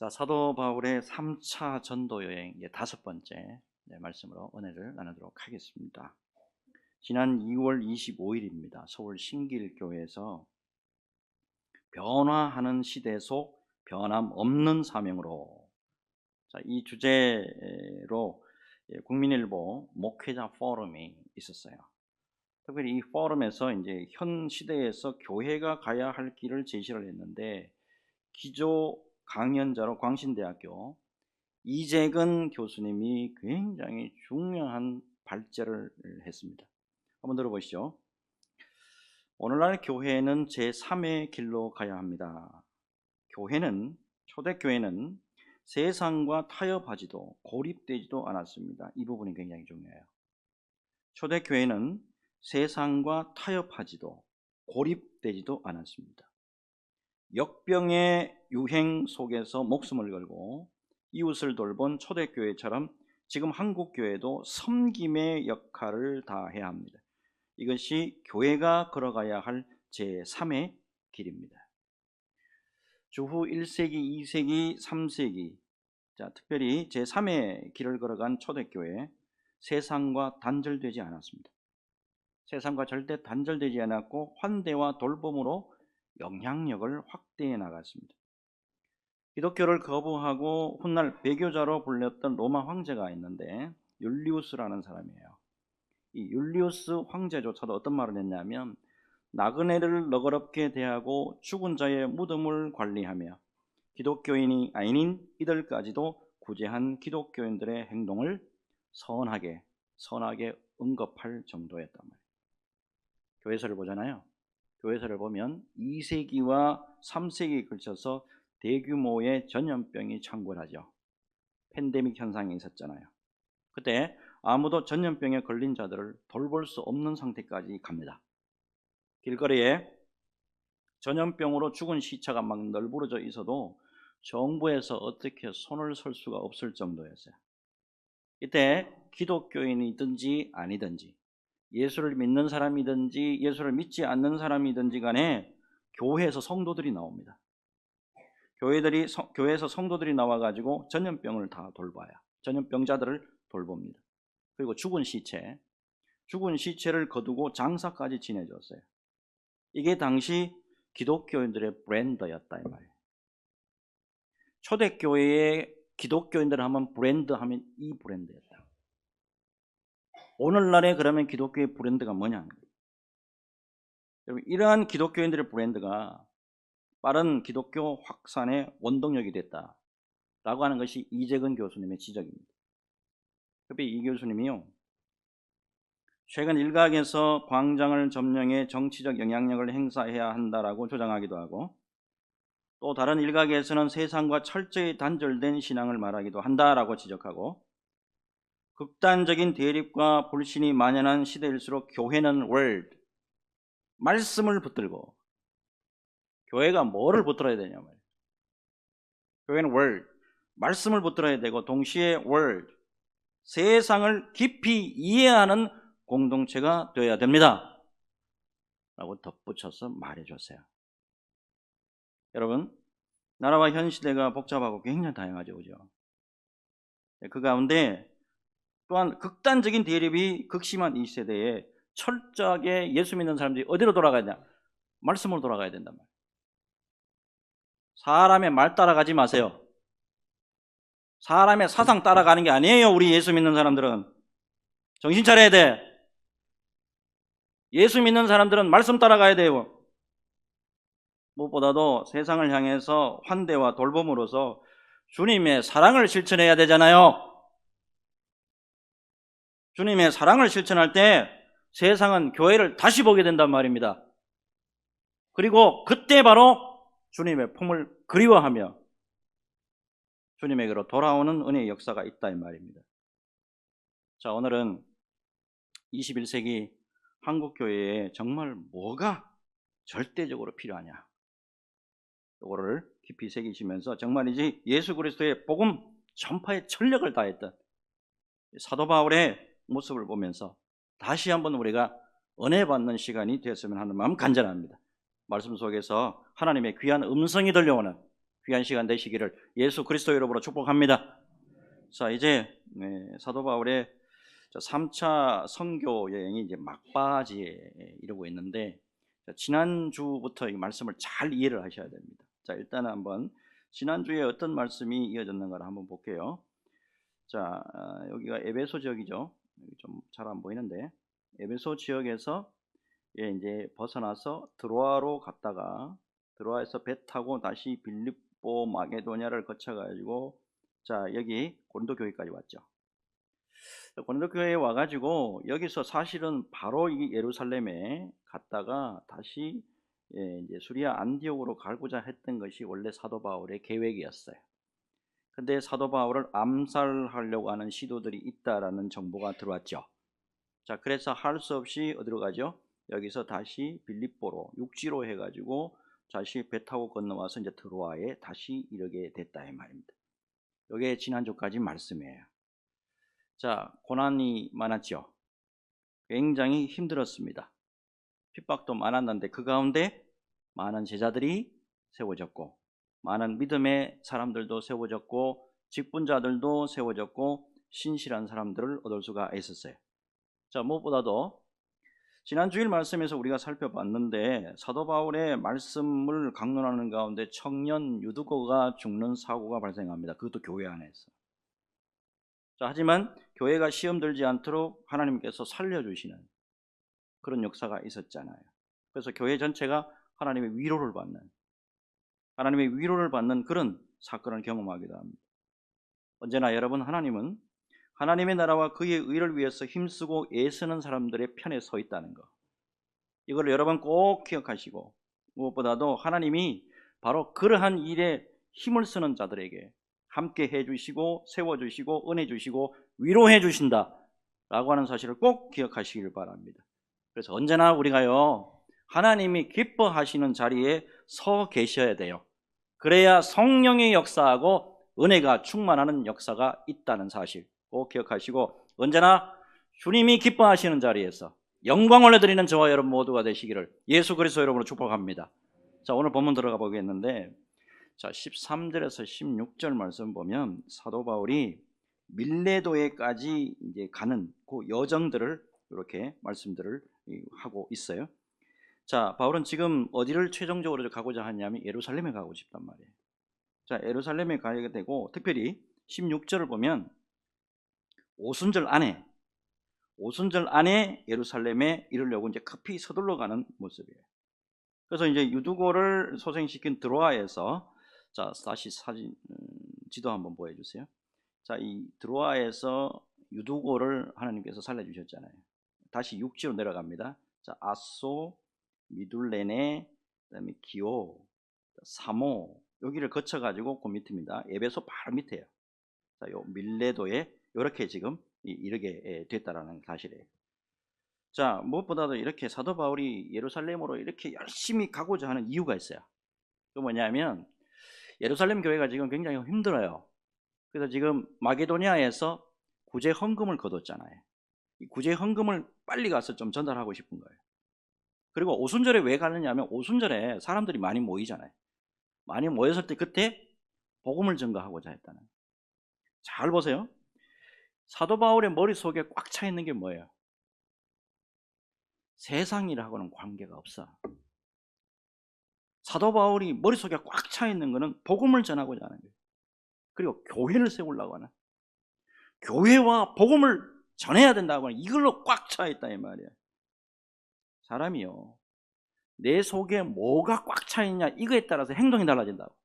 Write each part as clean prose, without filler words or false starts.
자, 사도 바울의 3차 전도 여행 다섯 번째 말씀으로 은혜를 나누도록 하겠습니다. 지난 2월 25일입니다. 서울 신길교회에서 변화하는 시대 속 변함없는 사명으로, 이 주제로 국민일보 목회자 포럼이 있었어요. 특별히 이 포럼에서 이제 현 시대에서 교회가 가야 할 길을 제시를 했는데, 기조 강연자로 광신대학교 이재근 교수님이 굉장히 중요한 발제를 했습니다. 한번 들어보시죠. 오늘날 교회는 제3의 길로 가야 합니다. 초대교회는 세상과 타협하지도 고립되지도 않았습니다. 이 부분이 굉장히 중요해요. 초대교회는 세상과 타협하지도 고립되지도 않았습니다. 역병의 유행 속에서 목숨을 걸고 이웃을 돌본 초대교회처럼 지금 한국교회도 섬김의 역할을 다해야 합니다. 이것이 교회가 걸어가야 할 제3의 길입니다. 주후 1세기, 2세기, 3세기, 특별히 제3의 길을 걸어간 초대교회, 세상과 단절되지 않았습니다. 세상과 절대 단절되지 않았고 환대와 돌봄으로 영향력을 확대해 나갔습니다. 기독교를 거부하고 훗날 배교자로 불렸던 로마 황제가 있는데 율리우스라는 사람이에요. 이 율리우스 황제조차도 어떤 말을 했냐면, 나그네를 너그럽게 대하고 죽은 자의 무덤을 관리하며 기독교인이 아닌 이들까지도 구제한 기독교인들의 행동을 선하게 언급할 정도였단 말이에요. 교회서를 보잖아요. 교회서를 보면 2세기와 3세기에 걸쳐서 대규모의 전염병이 창궐하죠. 팬데믹 현상이 있었잖아요. 그때 아무도 전염병에 걸린 자들을 돌볼 수 없는 상태까지 갑니다. 길거리에 전염병으로 죽은 시체가 막 널브러져 있어도 정부에서 어떻게 손을 쓸 수가 없을 정도였어요. 이때 기독교인이든지 아니든지, 예수를 믿는 사람이든지 예수를 믿지 않는 사람이든지 간에 교회에서 성도들이 나옵니다. 교회에서 성도들이 나와가지고 전염병을 다 돌봐요. 전염병자들을 돌봅니다. 그리고 죽은 시체를 거두고 장사까지 지내줬어요. 이게 당시 기독교인들의 브랜드였다 이 말이에요. 초대교회의 기독교인들 하면 브랜드 하면 이 브랜드였다. 오늘날에 그러면 기독교의 브랜드가 뭐냐? 여러분, 이러한 기독교인들의 브랜드가 빠른 기독교 확산의 원동력이 됐다라고 하는 것이 이재근 교수님의 지적입니다. 특히 이 교수님이요, 최근 일각에서 광장을 점령해 정치적 영향력을 행사해야 한다라고 주장하기도 하고, 또 다른 일각에서는 세상과 철저히 단절된 신앙을 말하기도 한다라고 지적하고, 극단적인 대립과 불신이 만연한 시대일수록 교회는 말씀을 붙들고, 교회가 뭐를 붙들어야 되냐 말이에요. 교회는 말씀을 붙들어야 되고, 동시에 세상을 깊이 이해하는 공동체가 되어야 됩니다 라고 덧붙여서 말해줬어요. 여러분, 나라와 현 시대가 복잡하고 굉장히 다양하죠, 그죠? 그 가운데 또한 극단적인 대립이 극심한 이 세대에 철저하게 예수 믿는 사람들이 어디로 돌아가야 되냐? 말씀으로 돌아가야 된단 말이에요. 사람의 말 따라가지 마세요. 사람의 사상 따라가는 게 아니에요. 우리 예수 믿는 사람들은 정신 차려야 돼. 예수 믿는 사람들은 말씀 따라가야 돼요. 무엇보다도 세상을 향해서 환대와 돌봄으로써 주님의 사랑을 실천해야 되잖아요. 주님의 사랑을 실천할 때 세상은 교회를 다시 보게 된단 말입니다. 그리고 그때 바로 주님의 품을 그리워하며 주님에게로 돌아오는 은혜의 역사가 있다 이 말입니다. 자, 오늘은 21세기 한국교회에 정말 뭐가 절대적으로 필요하냐, 이거를 깊이 새기시면서 정말이지 예수 그리스도의 복음 전파에 전력을 다했던 사도 바울의 모습을 보면서 다시 한번 우리가 은혜 받는 시간이 되었으면 하는 마음 간절합니다. 말씀 속에서 하나님의 귀한 음성이 들려오는 귀한 시간 되시기를 예수 그리스도 이름으로 축복합니다. 자, 이제 사도 바울의 3차 선교 여행이 이제 막바지에 이르고 있는데, 지난주부터 이 말씀을 잘 이해를 하셔야 됩니다. 자, 일단은 한번 지난주에 어떤 말씀이 이어졌는가를 한번 볼게요. 자, 여기가 에베소 지역이죠. 좀 잘 안 보이는데, 에베소 지역에서 이제 벗어나서 드로아로 갔다가, 드로아에서 배 타고 다시 빌립보 마게도냐를 거쳐가지고, 자, 여기 고린도 교회까지 왔죠. 고린도 교회에 와가지고 여기서 사실은 바로 이 예루살렘에 갔다가 다시 이제 수리아 안디옥으로 가고자 했던 것이 원래 사도 바울의 계획이었어요. 근데 사도 바울을 암살하려고 하는 시도들이 있다라는 정보가 들어왔죠. 자, 그래서 할 수 없이 어디로 가죠? 여기서 다시 빌립보로 육지로 해가지고 다시 배 타고 건너와서 이제 드로아에 다시 이르게 됐다 이 말입니다. 이게 지난주까지 말씀이에요. 자, 고난이 많았죠. 굉장히 힘들었습니다. 핍박도 많았는데 그 가운데 많은 제자들이 세워졌고, 많은 믿음의 사람들도 세워졌고, 직분자들도 세워졌고, 신실한 사람들을 얻을 수가 있었어요. 자, 무엇보다도 지난 주일 말씀에서 우리가 살펴봤는데, 사도 바울의 말씀을 강론하는 가운데 청년 유두고가 죽는 사고가 발생합니다. 그것도 교회 안에서. 자, 하지만 교회가 시험 들지 않도록 하나님께서 살려주시는 그런 역사가 있었잖아요. 그래서 교회 전체가 하나님의 위로를 받는 그런 사건을 경험하기도 합니다. 언제나 여러분, 하나님은 하나님의 나라와 그의 의를 위해서 힘쓰고 애쓰는 사람들의 편에 서 있다는 것, 이걸 여러분 꼭 기억하시고, 무엇보다도 하나님이 바로 그러한 일에 힘을 쓰는 자들에게 함께 해주시고 세워주시고 은혜 주시고 위로해 주신다 라고 하는 사실을 꼭 기억하시길 바랍니다. 그래서 언제나 우리가요, 하나님이 기뻐하시는 자리에 서 계셔야 돼요. 그래야 성령의 역사하고 은혜가 충만하는 역사가 있다는 사실 꼭 기억하시고, 언제나 주님이 기뻐하시는 자리에서 영광 올려드리는 저와 여러분 모두가 되시기를 예수 그리스도 이름으로 축복합니다. 자, 오늘 본문 들어가 보겠는데, 자, 13절에서 16절 말씀 보면 사도 바울이 밀레도에까지 이제 가는 그 여정들을 이렇게 말씀들을 하고 있어요. 자, 바울은 지금 어디를 최종적으로 가고자 하냐면 예루살렘에 가고 싶단 말이에요. 자, 예루살렘에 가게 되고, 특별히 16절을 보면 오순절 안에 예루살렘에 이르려고 이제 급히 서둘러 가는 모습이에요. 그래서 이제 유두고를 소생시킨 드로아에서, 자, 다시 사진 지도 한번 보여주세요. 자, 이 드로아에서 유두고를 하나님께서 살려주셨잖아요. 다시 육지로 내려갑니다. 자, 아소, 미둘레네, 그다음에 기오, 사모, 여기를 거쳐가지고 그 밑입니다. 에베소 바로 밑에요. 자, 요 밀레도에 이렇게 지금 이르게 됐다라는 사실이에요. 자, 무엇보다도 이렇게 사도 바울이 예루살렘으로 이렇게 열심히 가고자 하는 이유가 있어요. 그 뭐냐면 예루살렘 교회가 지금 굉장히 힘들어요. 그래서 지금 마게도니아에서 구제 헌금을 거뒀잖아요. 이 구제 헌금을 빨리 가서 좀 전달하고 싶은 거예요. 그리고 오순절에 왜 가느냐 하면 오순절에 사람들이 많이 모이잖아요. 많이 모였을 때 그때 복음을 전가하고자 했다는. 잘 보세요. 사도 바울의 머릿속에 꽉 차 있는 게 뭐예요? 세상이라고는 관계가 없어. 사도 바울이 머릿속에 꽉 차 있는 것은 복음을 전하고자 하는 거예요. 그리고 교회를 세우려고 하는, 교회와 복음을 전해야 된다고 하는, 이걸로 꽉 차 있다 이 말이에요. 사람이요, 내 속에 뭐가 꽉 차 있냐 이거에 따라서 행동이 달라진다고.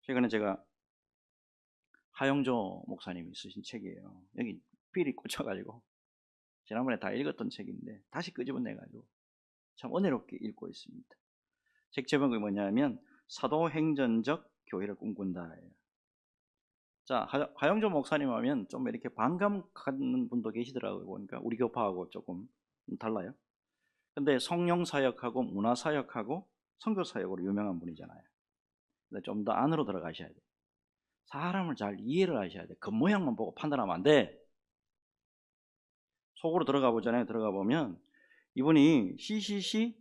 최근에 제가 하영조 목사님이 쓰신 책이에요. 여기 필이 꽂혀가지고 지난번에 다 읽었던 책인데 다시 끄집어내가지고 참 은혜롭게 읽고 있습니다. 책 제목이 뭐냐면 사도행전적 교회를 꿈꾼다. 자, 하영조 목사님 하면 좀 이렇게 반감 갖는 분도 계시더라고요. 보니까 우리 교파하고 조금 달라요. 근데 성령 사역하고 문화 사역하고 선교 사역으로 유명한 분이잖아요. 근데 좀 더 안으로 들어가셔야 돼요. 사람을 잘 이해를 하셔야 돼요. 겉모양만 보고 판단하면 안 돼. 속으로 들어가 보잖아요. 들어가 보면 이분이 CCC,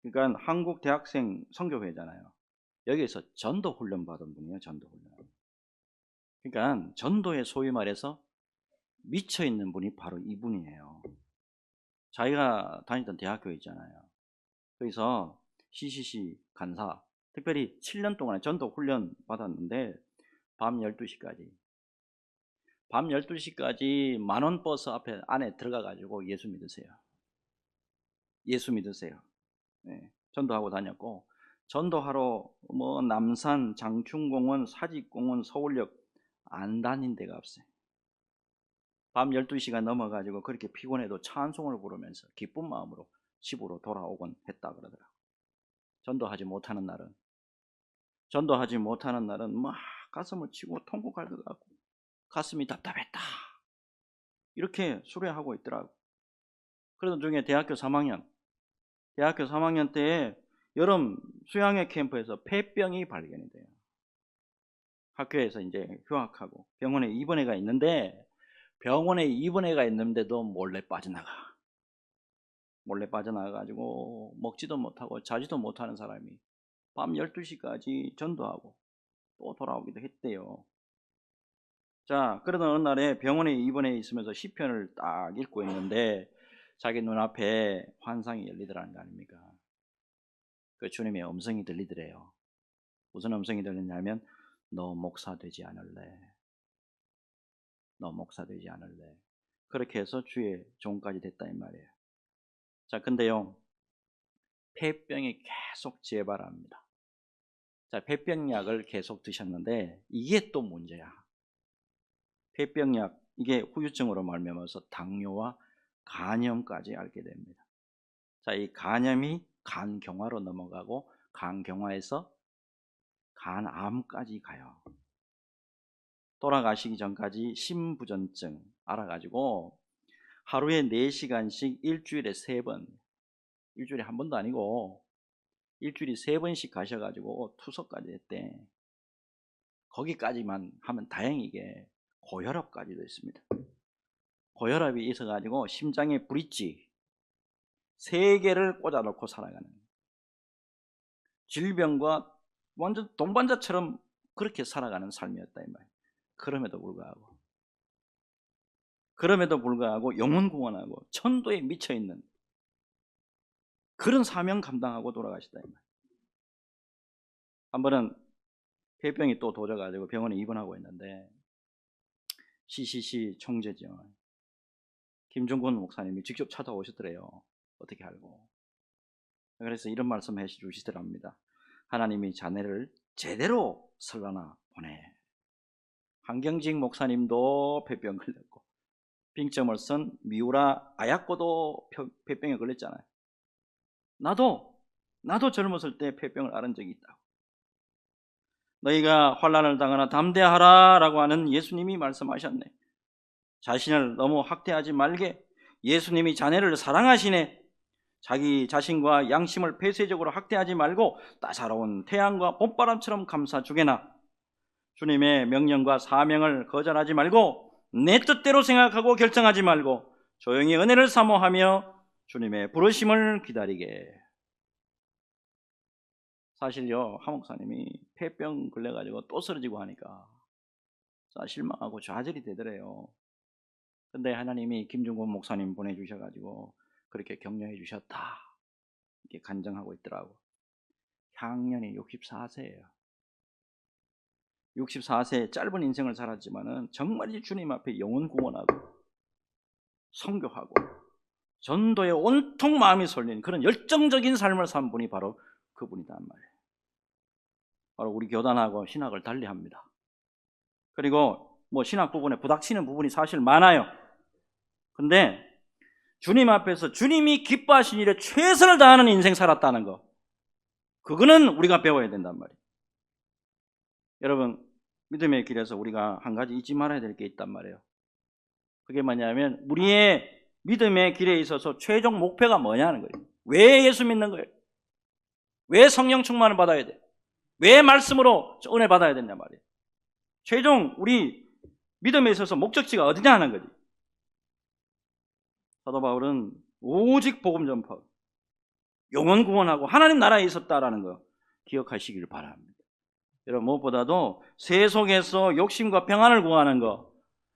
그러니까 한국 대학생 선교회잖아요. 여기에서 전도 훈련 받은 분이에요. 전도 훈련. 그러니까 전도에 소위 말해서 미쳐 있는 분이 바로 이분이에요. 자기가 다니던 대학교 있잖아요. 거기서 CCC 간사, 특별히 7년 동안에 전도 훈련 받았는데 밤 12시까지 만원 버스 안에 들어가 가지고 예수 믿으세요. 예수 믿으세요. 네, 전도하고 다녔고, 전도하러 뭐 남산, 장충공원, 사직공원, 서울역 안 다닌 데가 없어요. 밤 12시가 넘어가지고 그렇게 피곤해도 찬송을 부르면서 기쁜 마음으로 집으로 돌아오곤 했다 그러더라고요. 전도하지 못하는 날은 막 가슴을 치고 통곡할 것 같고 가슴이 답답했다 이렇게 수레하고 있더라고요. 그러던 중에 대학교 3학년 때에 여름 수양회 캠프에서 폐병이 발견이 돼요. 학교에서 이제 휴학하고 병원에 입원해가 있는데도 몰래 빠져나가가지고 먹지도 못하고 자지도 못하는 사람이 밤 12시까지 전도하고 또 돌아오기도 했대요. 자, 그러던 어느 날에 병원에 입원해 있으면서 시편을 딱 읽고 있는데 자기 눈앞에 환상이 열리더라는 거 아닙니까? 그 주님의 음성이 들리더래요. 무슨 음성이 들렸냐면 너 목사 되지 않을래. 그렇게 해서 주의 종까지 됐다 이 말이에요. 자, 근데요, 폐병이 계속 재발합니다. 자, 폐병약을 계속 드셨는데 이게 또 문제야. 폐병약, 이게 후유증으로 말미암아서 당뇨와 간염까지 앓게 됩니다. 자, 이 간염이 간경화로 넘어가고 간경화에서 간암까지 가요. 돌아가시기 전까지 심부전증 알아가지고 하루에 4시간씩 일주일에 3번, 일주일에 한 번도 아니고 일주일에 3번씩 가셔가지고 투석까지 했대. 거기까지만 하면 다행이게 고혈압까지도 있습니다. 고혈압이 있어가지고 심장에 브릿지 3개를 꽂아놓고 살아가는, 질병과 완전 동반자처럼 그렇게 살아가는 삶이었다 이 말이에요. 그럼에도 불구하고 영혼구원하고 천도에 미쳐있는 그런 사명 감당하고 돌아가시다 이 말이에요. 한 번은 폐병이 또 도져가지고 병원에 입원하고 있는데 CCC 총재죠, 김종곤 목사님이 직접 찾아오셨더래요. 어떻게 알고. 그래서 이런 말씀 해 주시더랍니다. 하나님이 자네를 제대로 설러나 보내. 한경직 목사님도 폐병 걸렸고 빙점을 쓴 미우라 아야코도 폐병에 걸렸잖아요. 나도 젊었을 때 폐병을 앓은 적이 있다고. 너희가 환난을 당하나 담대하라 라고 하는 예수님이 말씀하셨네. 자신을 너무 학대하지 말게. 예수님이 자네를 사랑하시네. 자기 자신과 양심을 폐쇄적으로 학대하지 말고 따사로운 태양과 봄바람처럼 감싸주게나. 주님의 명령과 사명을 거절하지 말고 내 뜻대로 생각하고 결정하지 말고 조용히 은혜를 사모하며 주님의 부르심을 기다리게. 사실요, 하 목사님이 폐병 걸려가지고 또 쓰러지고 하니까 실망하고 좌절이 되더래요. 근데 하나님이 김종곤 목사님 보내주셔가지고 그렇게 격려해 주셨다 이렇게 간증하고 있더라고. 향년이 64세예요 64세 짧은 인생을 살았지만은 정말 주님 앞에 영혼 구원하고 선교하고 전도에 온통 마음이 쏠린 그런 열정적인 삶을 산 분이 바로 그분이란 말이에요. 바로 우리 교단하고 신학을 달리합니다. 그리고 뭐 신학 부분에 부닥치는 부분이 사실 많아요. 근데 주님 앞에서 주님이 기뻐하신 일에 최선을 다하는 인생 살았다는 거, 그거는 우리가 배워야 된단 말이에요. 여러분, 믿음의 길에서 우리가 한 가지 잊지 말아야 될 게 있단 말이에요. 그게 뭐냐면 우리의 믿음의 길에 있어서 최종 목표가 뭐냐는 거예요. 왜 예수 믿는 거예요? 왜 성령 충만을 받아야 돼? 왜 말씀으로 은혜 받아야 된단 말이에요? 최종 우리 믿음에 있어서 목적지가 어디냐 하는 거지. 사도 바울은 오직 복음 전파, 영혼 구원하고 하나님 나라에 있었다라는 거 기억하시길 바랍니다. 여러분, 무엇보다도 세속에서 욕심과 평안을 구하는 것,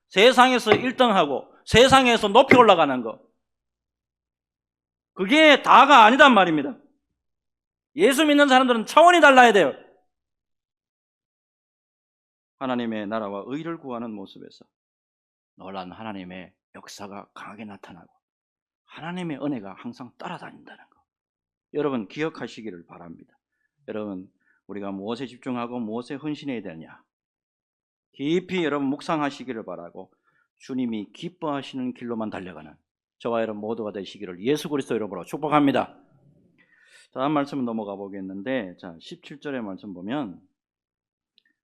세상에서 1등하고 세상에서 높이 올라가는 것, 그게 다가 아니단 말입니다. 예수 믿는 사람들은 차원이 달라야 돼요. 하나님의 나라와 의를 구하는 모습에서 놀라운 하나님의 역사가 강하게 나타나고 하나님의 은혜가 항상 따라다닌다는 것, 여러분 기억하시기를 바랍니다. 여러분, 우리가 무엇에 집중하고 무엇에 헌신해야 되냐, 깊이 여러분 묵상하시기를 바라고 주님이 기뻐하시는 길로만 달려가는 저와 여러분 모두가 되시기를 예수 그리스도 이름으로 축복합니다. 다음 말씀 넘어가 보겠는데, 자 17절의 말씀 보면,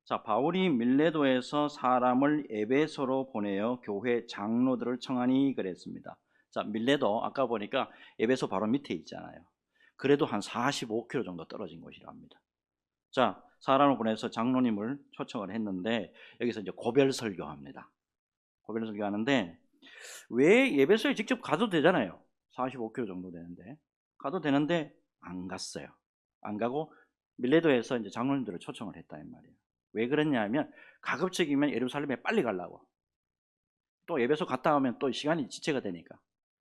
자 바울이 밀레도에서 사람을 에베소로 보내어 교회 장로들을 청하니 그랬습니다. 자 밀레도 아까 보니까 에베소 바로 밑에 있잖아요. 그래도 한 45km 정도 떨어진 곳이랍니다. 자 사람을 보내서 장로님을 초청을 했는데, 여기서 이제 고별 설교합니다. 고별 설교하는데, 왜 에베소에 직접 가도 되잖아요. 45km 정도 되는데 가도 되는데 안 갔어요. 안 가고 밀레도에서 이제 장로님들을 초청을 했다 이 말이에요. 왜 그랬냐 하면, 가급적이면 예루살렘에 빨리 가려고, 또 에베소 갔다 오면 또 시간이 지체가 되니까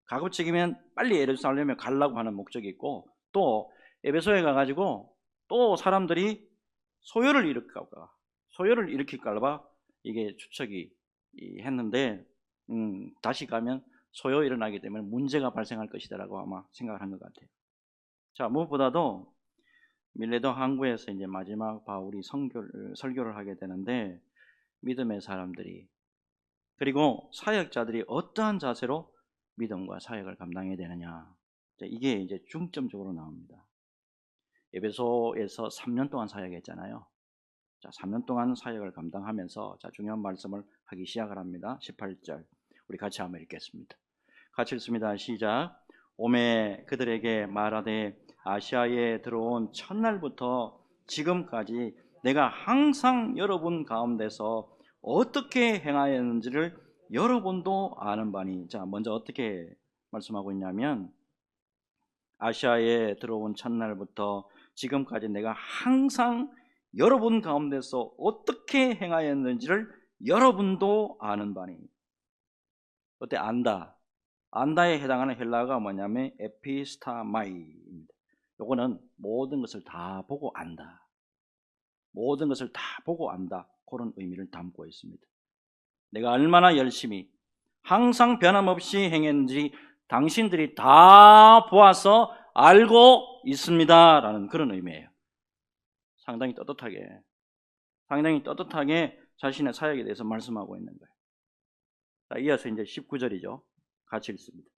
가급적이면 빨리 예루살렘에 가려고 하는 목적이 있고, 또 에베소에 가가지고 또 사람들이 소요를 일으킬까 봐 이게 추측이 했는데, 다시 가면 소요 일어나기 때문에 문제가 발생할 것이다라고 아마 생각을 한 것 같아요. 자 무엇보다도 밀레도 항구에서 이제 마지막 바울이 설교를 하게 되는데, 믿음의 사람들이, 그리고 사역자들이 어떠한 자세로 믿음과 사역을 감당해야 되느냐, 이게 이제 중점적으로 나옵니다. 에베소에서 3년 동안 사역했잖아요. 자 3년 동안 사역을 감당하면서 자 중요한 말씀을 하기 시작을 합니다. 18절 우리 같이 한번 읽겠습니다. 같이 읽습니다. 시작. 오매 그들에게 말하되 아시아에 들어온 첫날부터 지금까지 내가 항상 여러분 가운데서 어떻게 행하였는지를 여러분도 아는 바니. 자 먼저 어떻게 말씀하고 있냐면, 아시아에 들어온 첫날부터 지금까지 내가 항상 여러분 가운데서 어떻게 행하였는지를 여러분도 아는 바니. 어때? 안다. 안다에 해당하는 헬라어가 뭐냐면 에피스타마이입니다. 요거는 모든 것을 다 보고 안다, 모든 것을 다 보고 안다, 그런 의미를 담고 있습니다. 내가 얼마나 열심히 항상 변함없이 행했는지 당신들이 다 보아서 알고 있습니다 라는 그런 의미예요. 상당히 떳떳하게 자신의 사역에 대해서 말씀하고 있는 거예요. 자, 이어서 이제 19절이죠. 같이 읽습니다.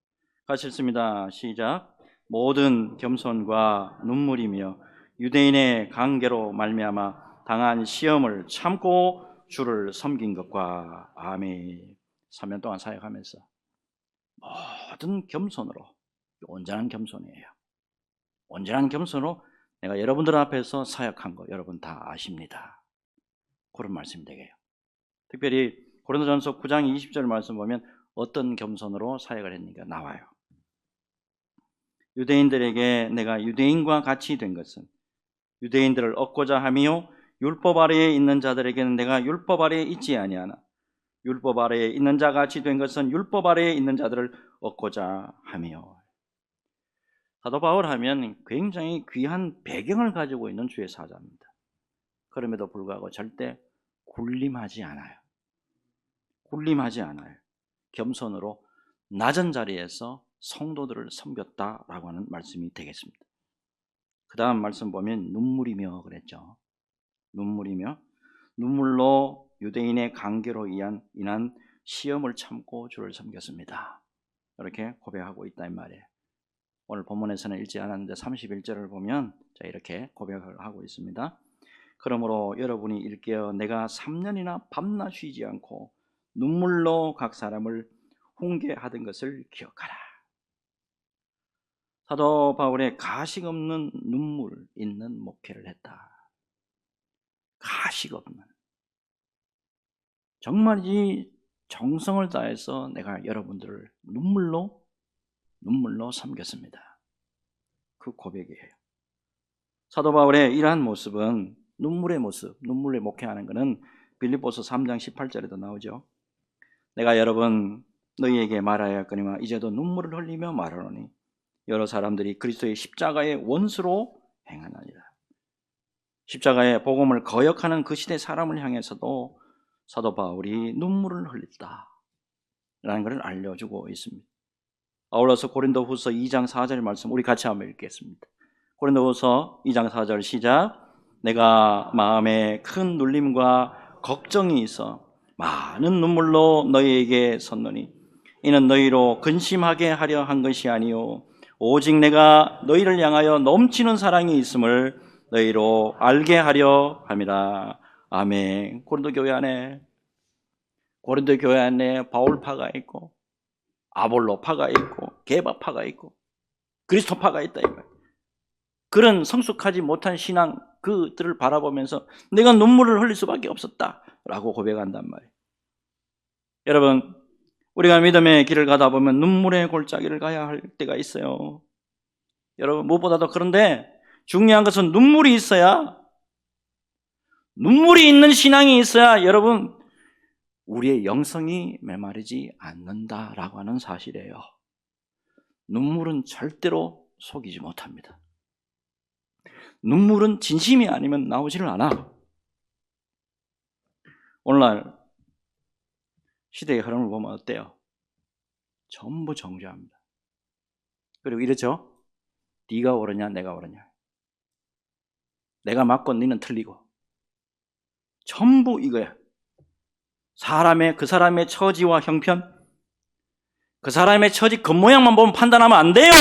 같이 읽습니다. 시작. 모든 겸손과 눈물이며 유대인의 관계로 말미암아 당한 시험을 참고 주를 섬긴 것과. 아멘. 3년 동안 사역하면서 모든 겸손으로, 온전한 겸손이에요. 온전한 겸손으로 내가 여러분들 앞에서 사역한 거 여러분 다 아십니다. 그런 말씀이 되게요. 특별히 고린도전서 9장 20절 말씀 보면 어떤 겸손으로 사역을 했는가 나와요. 유대인들에게 내가 유대인과 같이 된 것은 유대인들을 얻고자 하며, 율법 아래에 있는 자들에게는 내가 율법 아래에 있지 아니하나 율법 아래에 있는 자 같이 된 것은 율법 아래에 있는 자들을 얻고자 하며. 사도 바울 하면 굉장히 귀한 배경을 가지고 있는 주의 사자입니다. 그럼에도 불구하고 절대 군림하지 않아요. 겸손으로 낮은 자리에서 성도들을 섬겼다라고 하는 말씀이 되겠습니다. 그 다음 말씀 보면 눈물이며 그랬죠. 눈물로 유대인의 관계로 인한 시험을 참고 주를 섬겼습니다. 이렇게 고백하고 있다 이 말이에요. 오늘 본문에서는 읽지 않았는데 31절을 보면 자 이렇게 고백을 하고 있습니다. 그러므로 여러분이 일깨어 내가 3년이나 밤낮 쉬지 않고 눈물로 각 사람을 훈계하던 것을 기억하라. 사도 바울의 가식 없는 눈물 있는 목회를 했다. 가식 없는, 정말 이 정성을 다해서 내가 여러분들을 눈물로 섬겼습니다. 그 고백이에요. 사도 바울의 이러한 모습은 눈물의 모습, 눈물의 목회하는 것은 빌립보서 3장 18절에도 나오죠. 내가 여러분 너희에게 말하였거니와 이제도 눈물을 흘리며 말하노니 여러 사람들이 그리스도의 십자가의 원수로 행하느니라. 십자가의 복음을 거역하는 그 시대 사람을 향해서도 사도 바울이 눈물을 흘렸다라는 것을 알려주고 있습니다. 아울러서 고린도후서 2장 4절 말씀 우리 같이 한번 읽겠습니다. 고린도후서 2장 4절 시작. 내가 마음에 큰 눌림과 걱정이 있어 많은 눈물로 너희에게 섰노니 이는 너희로 근심하게 하려 한 것이 아니요 오직 내가 너희를 향하여 넘치는 사랑이 있음을 너희로 알게 하려 함이라. 아멘. 고린도 교회 안에 바울파가 있고 아볼로파가 있고 게바파가 있고 그리스도파가 있다 이 말. 그런 성숙하지 못한 신앙 그들을 바라보면서 내가 눈물을 흘릴 수밖에 없었다라고 고백한단 말이에요. 여러분, 우리가 믿음의 길을 가다 보면 눈물의 골짜기를 가야 할 때가 있어요. 여러분, 무엇보다도 그런데 중요한 것은 눈물이 있어야, 눈물이 있는 신앙이 있어야 여러분 우리의 영성이 메마르지 않는다라고 하는 사실이에요. 눈물은 절대로 속이지 못합니다. 눈물은 진심이 아니면 나오지를 않아. 오늘날 시대의 흐름을 보면 어때요? 전부 정죄합니다. 그리고 이러죠. 네가 옳으냐 내가 옳으냐, 내가 맞고 너는 틀리고, 전부 이거야. 그 사람의 처지와 형편, 그 사람의 처지 겉모양만 보면 판단하면 안 돼요.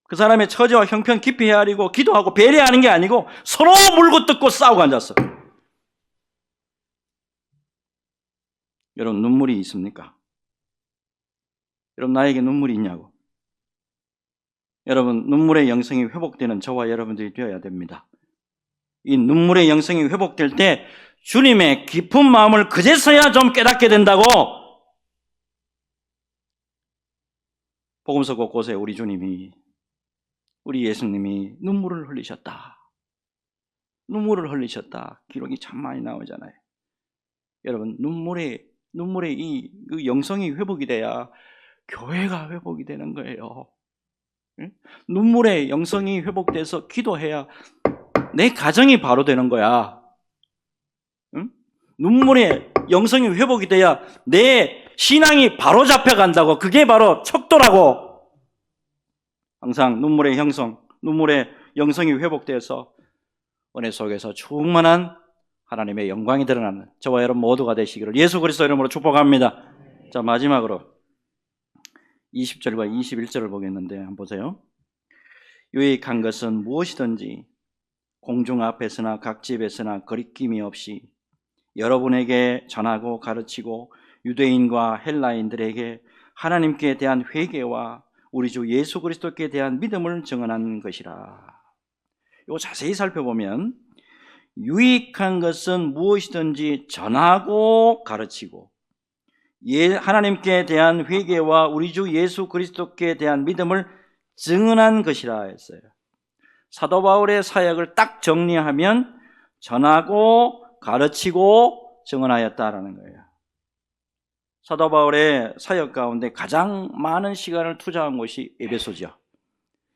그 사람의 처지와 형편 깊이 헤아리고 기도하고 배려하는 게 아니고 서로 물고 뜯고 싸우고 앉았어. 여러분, 눈물이 있습니까? 여러분, 나에게 눈물이 있냐고. 여러분, 눈물의 영성이 회복되는 저와 여러분들이 되어야 됩니다. 이 눈물의 영성이 회복될 때 주님의 깊은 마음을 그제서야 좀 깨닫게 된다고. 복음서 곳곳에 우리 주님이, 우리 예수님이 눈물을 흘리셨다. 눈물을 흘리셨다. 기록이 참 많이 나오잖아요. 여러분, 눈물의 그 영성이 회복이 돼야 교회가 회복이 되는 거예요. 눈물의 영성이 회복돼서 기도해야 내 가정이 바로 되는 거야. 눈물의 영성이 회복이 돼야 내 신앙이 바로 잡혀간다고. 그게 바로 척도라고. 항상 눈물의 영성이 회복돼서 은혜 속에서 충만한 하나님의 영광이 드러나는 저와 여러분 모두가 되시기를 예수 그리스도 이름으로 축복합니다. 자, 마지막으로 20절과 21절을 보겠는데 한번 보세요. 유익한 것은 무엇이든지 공중 앞에서나 각 집에서나 거리낌이 없이 여러분에게 전하고 가르치고 유대인과 헬라인들에게 하나님께 대한 회개와 우리 주 예수 그리스도께 대한 믿음을 증언한 것이라. 이거 자세히 살펴보면 유익한 것은 무엇이든지 전하고 가르치고 하나님께 대한 회개와 우리 주 예수 그리스도께 대한 믿음을 증언한 것이라 했어요. 사도 바울의 사역을 딱 정리하면 전하고 가르치고 증언하였다라는 거예요. 사도 바울의 사역 가운데 가장 많은 시간을 투자한 곳이 에베소죠.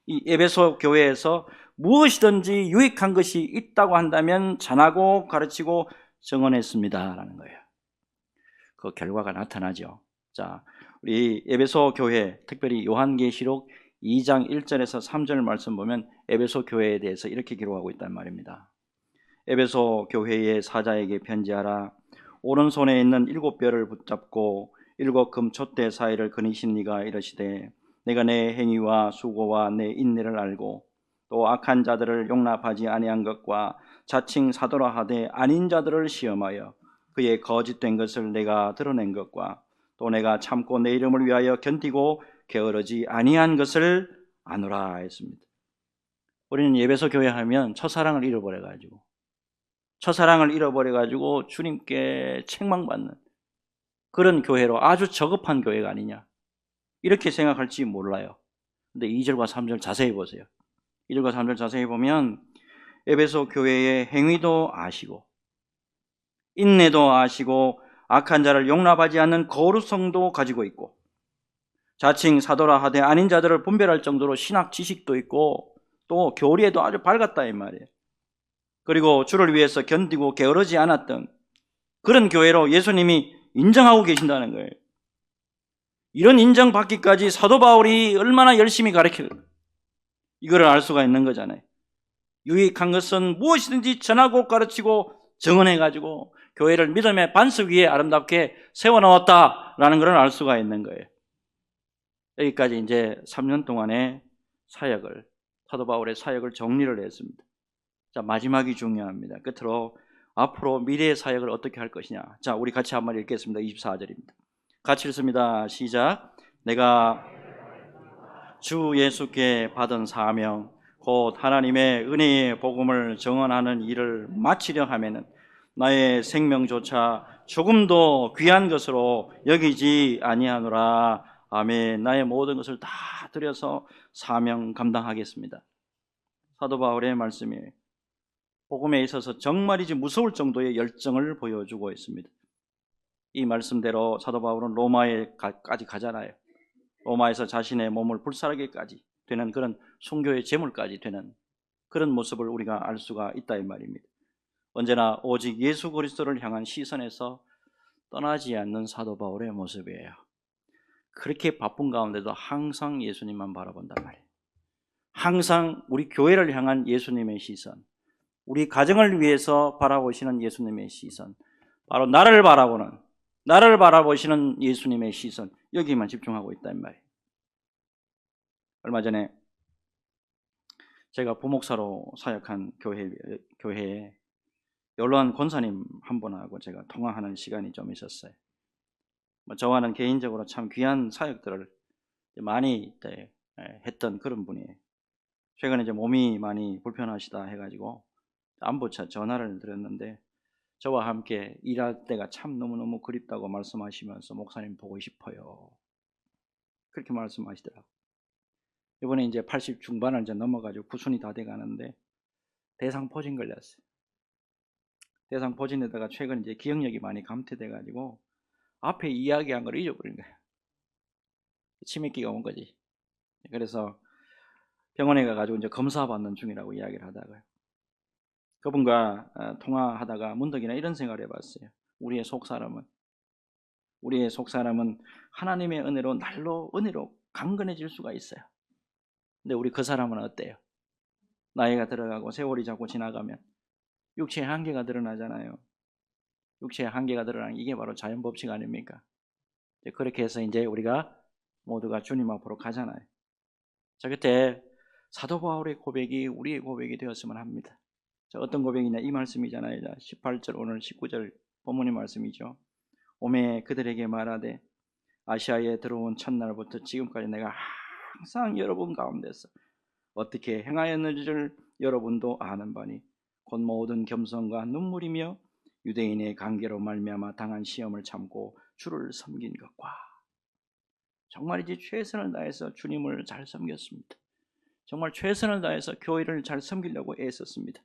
이 에베소 교회에서 무엇이든지 유익한 것이 있다고 한다면 전하고 가르치고 증언했습니다라는 거예요. 그 결과가 나타나죠. 자, 우리 에베소 교회, 특별히 요한계시록 2장 1절에서 3절 말씀 보면 에베소 교회에 대해서 이렇게 기록하고 있단 말입니다. 에베소 교회의 사자에게 편지하라. 오른손에 있는 7뼈를 붙잡고 7금 촛대 사이를 거니신 이가 이르시되 내가 내 행위와 수고와 내 인내를 알고 또 악한 자들을 용납하지 아니한 것과 자칭 사도라 하되 아닌 자들을 시험하여 그의 거짓된 것을 내가 드러낸 것과 또 내가 참고 내 이름을 위하여 견디고 게으르지 아니한 것을 아노라 했습니다. 우리는 에베소 교회 하면 첫사랑을 잃어버려가지고 주님께 책망받는 그런 교회로 아주 저급한 교회가 아니냐 이렇게 생각할지 몰라요. 근데 2절과 3절 자세히 보세요. 2절과 3절 자세히 보면 에베소 교회의 행위도 아시고 인내도 아시고 악한 자를 용납하지 않는 거룩성도 가지고 있고 자칭 사도라 하되 아닌 자들을 분별할 정도로 신학 지식도 있고 또 교리에도 아주 밝았다 이 말이에요. 그리고 주를 위해서 견디고 게으르지 않았던 그런 교회로 예수님이 인정하고 계신다는 거예요. 이런 인정받기까지 사도 바울이 얼마나 열심히 가르치고 이거를 알 수가 있는 거잖아요. 유익한 것은 무엇이든지 전하고 가르치고 증언해가지고 교회를 믿음의 반석 위에 아름답게 세워놓았다라는 것을 알 수가 있는 거예요. 여기까지 이제 3년 동안의 사역을, 사도 바울의 사역을 정리를 했습니다. 자, 마지막이 중요합니다. 끝으로 앞으로 미래의 사역을 어떻게 할 것이냐. 자, 우리 같이 한번 읽겠습니다. 24절입니다. 같이 읽습니다. 시작. 내가 주 예수께 받은 사명 곧 하나님의 은혜의 복음을 증언하는 일을 마치려 하면은 나의 생명조차 조금도 귀한 것으로 여기지 아니하노라. 아멘. 나의 모든 것을 다 들여서 사명 감당하겠습니다. 사도 바울의 말씀이에요. 복음에 있어서 정말이지 무서울 정도의 열정을 보여주고 있습니다. 이 말씀대로 사도 바울은 로마에까지 가잖아요. 로마에서 자신의 몸을 불사르게까지 되는 그런 순교의 제물까지 되는 그런 모습을 우리가 알 수가 있다 이 말입니다. 언제나 오직 예수 그리스도를 향한 시선에서 떠나지 않는 사도 바울의 모습이에요. 그렇게 바쁜 가운데도 항상 예수님만 바라본단 말이에요. 항상 우리 교회를 향한 예수님의 시선, 우리 가정을 위해서 바라보시는 예수님의 시선, 바로 나를 바라보시는 예수님의 시선, 여기만 집중하고 있단 말이에요. 얼마 전에 제가 부목사로 사역한 교회에 연로한 권사님 한 분하고 제가 통화하는 시간이 좀 있었어요. 저와는 개인적으로 참 귀한 사역들을 많이 했던 그런 분이에요. 최근에 이제 몸이 많이 불편하시다 해가지고 안부차 전화를 드렸는데 저와 함께 일할 때가 참 너무너무 그립다고 말씀하시면서 목사님 보고 싶어요. 그렇게 말씀하시더라고요. 이번에 이제 80 중반을 이제 넘어가지고 구순이 다 돼가는데 대상포진 걸렸어요. 대상포진에다가 최근 이제 기억력이 많이 감퇴돼가지고 앞에 이야기한 걸 잊어버린 거예요. 치매기가 온 거지. 그래서 병원에 가가지고 이제 검사 받는 중이라고 이야기를 하다가요. 그분과 통화하다가 문득이나 이런 생각을 해봤어요. 우리의 속사람은 하나님의 은혜로 날로 은혜로 강건해질 수가 있어요. 근데 우리 그 사람은 어때요? 나이가 들어가고 세월이 자꾸 지나가면 육체의 한계가 드러나잖아요. 육체의 한계가 드러나는 이게 바로 자연법칙 아닙니까? 그렇게 해서 이제 우리가 모두가 주님 앞으로 가잖아요. 자, 그때 사도 바울의 고백이 우리의 고백이 되었으면 합니다. 자, 어떤 고백이냐 이 말씀이잖아요. 18절 오늘 19절 본문의 말씀이죠. 오매 그들에게 말하되 아시아에 들어온 첫날부터 지금까지 내가 항상 여러분 가운데서 어떻게 행하였는지를 여러분도 아는 바니 곧 모든 겸손과 눈물이며 유대인의 관계로 말미암아 당한 시험을 참고 주를 섬긴 것과 정말이지 최선을 다해서 주님을 잘 섬겼습니다. 정말 최선을 다해서 교회를 잘 섬기려고 애썼습니다.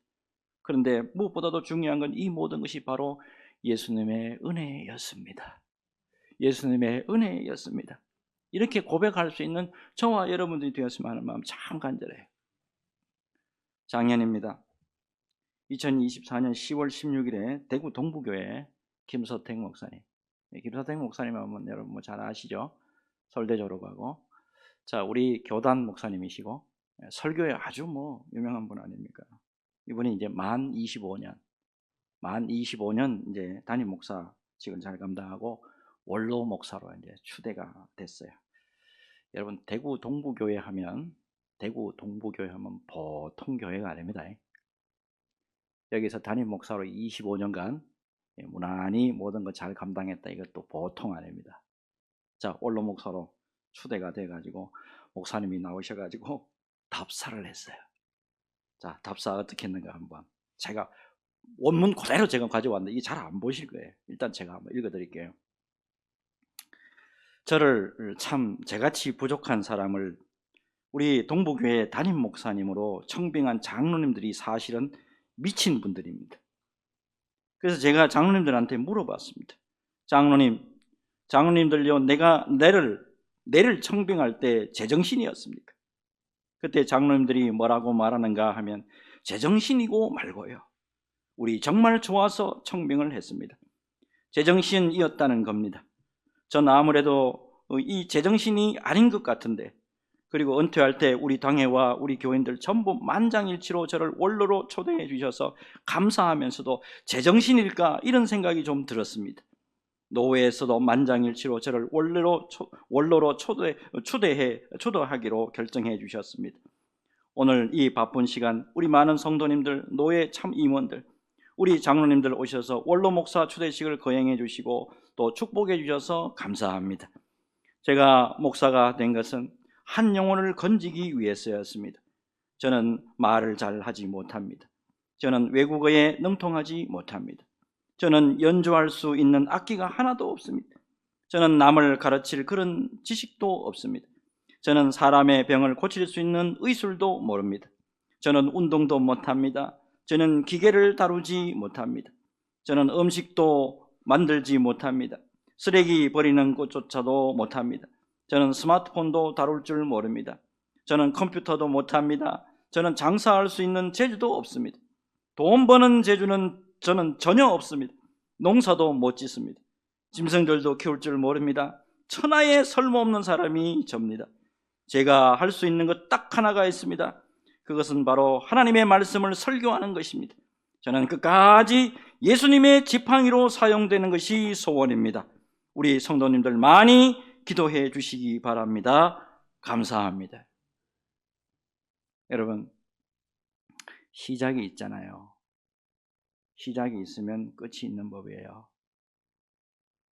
그런데 무엇보다도 중요한 건 이 모든 것이 바로 예수님의 은혜였습니다. 예수님의 은혜였습니다. 이렇게 고백할 수 있는 저와 여러분들이 되었으면 하는 마음 참 간절해요. 작년입니다. 2024년 10월 16일에 대구 동부교회 김서택 목사님. 김서택 목사님 하면 여러분 뭐 잘 아시죠? 설대 졸업하고. 자, 우리 교단 목사님이시고 설교에 아주 뭐 유명한 분 아닙니까? 이분이 이제 만 25년 이제 담임 목사직을 잘 감당하고 원로 목사로 이제 추대가 됐어요. 여러분 대구 동부교회 하면 보통 교회가 아닙니다. 여기서 담임 목사로 25년간 무난히 모든 걸 잘 감당했다. 이것도 보통 아닙니다. 자, 원로 목사로 추대가 돼가지고 목사님이 나오셔가지고 답사를 했어요. 자, 답사 어떻게 했는가 한번 제가 원문 그대로 제가 가져왔는데 이게 잘 안 보실 거예요. 일단 제가 한번 읽어드릴게요. 저를 참 저같이 부족한 사람을 우리 동부교회 담임 목사님으로 청빙한 장로님들이 사실은 미친 분들입니다. 그래서 제가 장로님들한테 물어봤습니다. 장로님들요, 내가 내를 청빙할 때 제정신이었습니까? 그때 장로님들이 뭐라고 말하는가 하면 제정신이고 말고요, 우리 정말 좋아서 청빙을 했습니다. 제정신이었다는 겁니다. 전 아무래도 이 제정신이 아닌 것 같은데, 그리고 은퇴할 때 우리 당회와 우리 교인들 전부 만장일치로 저를 원로로 초대해 주셔서 감사하면서도 제정신일까 이런 생각이 좀 들었습니다. 노회에서도 만장일치로 저를 원로로 초대하기로 결정해 주셨습니다. 오늘 이 바쁜 시간 우리 많은 성도님들, 노회 참 임원들, 우리 장로님들 오셔서 원로 목사 초대식을 거행해 주시고 또 축복해 주셔서 감사합니다. 제가 목사가 된 것은 한 영혼을 건지기 위해서였습니다. 저는 말을 잘 하지 못합니다. 저는 외국어에 능통하지 못합니다. 저는 연주할 수 있는 악기가 하나도 없습니다. 저는 남을 가르칠 그런 지식도 없습니다. 저는 사람의 병을 고칠 수 있는 의술도 모릅니다. 저는 운동도 못합니다. 저는 기계를 다루지 못합니다. 저는 음식도 만들지 못합니다. 쓰레기 버리는 것조차도 못합니다. 저는 스마트폰도 다룰 줄 모릅니다. 저는 컴퓨터도 못합니다. 저는 장사할 수 있는 재주도 없습니다. 돈 버는 재주는 저는 전혀 없습니다. 농사도 못 짓습니다. 짐승들도 키울 줄 모릅니다. 천하에 설모없는 사람이 접니다. 제가 할 수 있는 것 딱 하나가 있습니다. 그것은 바로 하나님의 말씀을 설교하는 것입니다. 저는 끝까지 예수님의 지팡이로 사용되는 것이 소원입니다. 우리 성도님들 많이 기도해 주시기 바랍니다. 감사합니다. 여러분, 시작이 있잖아요. 시작이 있으면 끝이 있는 법이에요.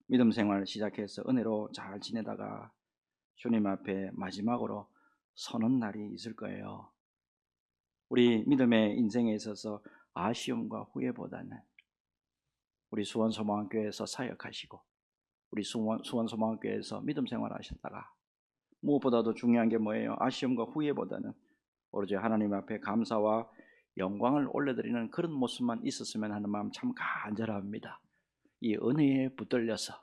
믿음 생활을 시작해서 은혜로 잘 지내다가 주님 앞에 마지막으로 서는 날이 있을 거예요. 우리 믿음의 인생에 있어서 아쉬움과 후회보다는 우리 수원소망교회에서 사역하시고 우리 수원소망교회에서 믿음 생활하셨다가 무엇보다도 중요한 게 뭐예요? 아쉬움과 후회보다는 오로지 하나님 앞에 감사와 영광을 올려드리는 그런 모습만 있었으면 하는 마음 참 간절합니다. 이 은혜에 붙들려서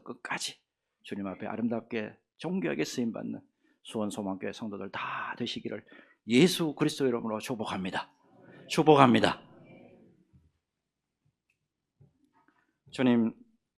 끝까지 주님 앞에 아름답게 존귀하게 쓰임받는 수원소망교회 성도들 다 되시기를 예수 그리스도 이름으로 축복합니다. 축복합니다. 주님,